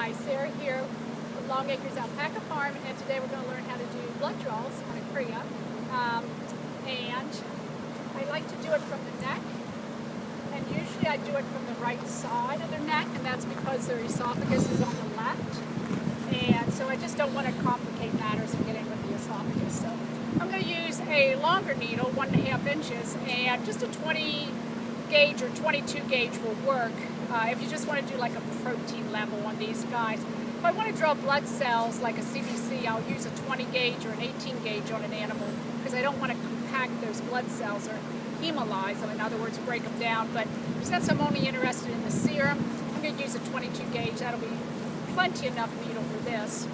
Hi, Sarah here from Long Acres Alpaca Farm, and today we're going to learn how to do blood draws on a cria. And I like to do it from the neck, and usually I do it from the right side of their neck, and that's because their esophagus is on the left. And so I just don't want to complicate matters and get in with the esophagus. So I'm going to use a longer needle, 1.5 inches, and just a 20 gauge or 22 gauge will work if you just want to do like a protein level on these guys. If I want to draw blood cells like a CBC, I'll use a 20 gauge or an 18 gauge on an animal because I don't want to compact those blood cells or hemolyze them, in other words, break them down. But since I'm only interested in the serum, I'm going to use a 22 gauge. That'll be plenty enough needle for this.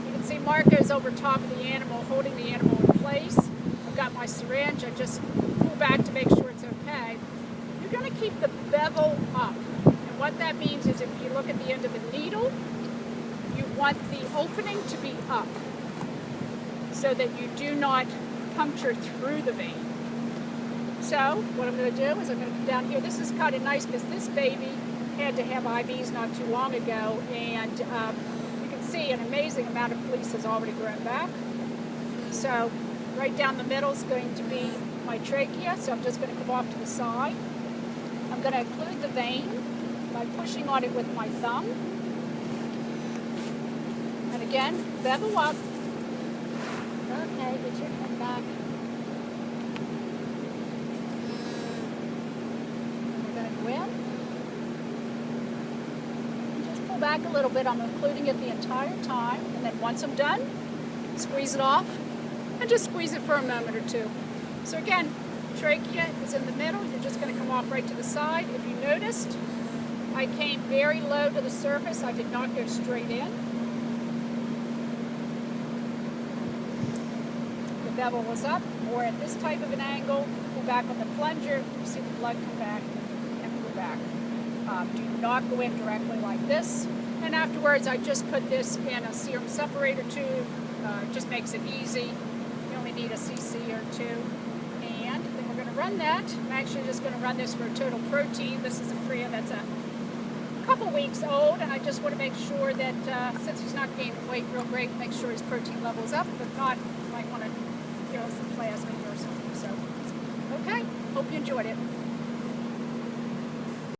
You can see Marco's over top of the animal, holding the animal in place. I've got my syringe. I just pull back to make sure it's okay. You're going to keep the bevel up. And what that means is if you look at the end of the needle, you want the opening to be up so that you do not puncture through the vein. So what I'm going to do is I'm going to come down here. This is kind of nice because this baby had to have IVs not too long ago, and you can see an amazing amount of fleece has already grown back. So right down the middle is going to be my trachea, so I'm just going to come off to the side. I'm going to occlude the vein by pushing on it with my thumb. And again, bevel up. Okay, get your head back. We're going to go in. And just pull back a little bit. I'm occluding it the entire time. And then once I'm done, squeeze it off and just squeeze it for a moment or two. So again, trachea is in the middle. You're just going to come off right to the side. If you noticed, I came very low to the surface. I did not go straight in. The bevel was up, or at this type of an angle. Pull back on the plunger. You see the blood come back and pull back. Do not go in directly like this. And afterwards, I just put this in a serum separator tube. It just makes it easy. You only need a cc or two. And then we're going to run that. I'm actually just going to run this for a total protein. This is a cria that's a couple weeks old, and I just want to make sure that since he's not gaining weight real great, make sure his protein level's up. If not, you might want to give us some plasmid or something. So, okay, hope you enjoyed it.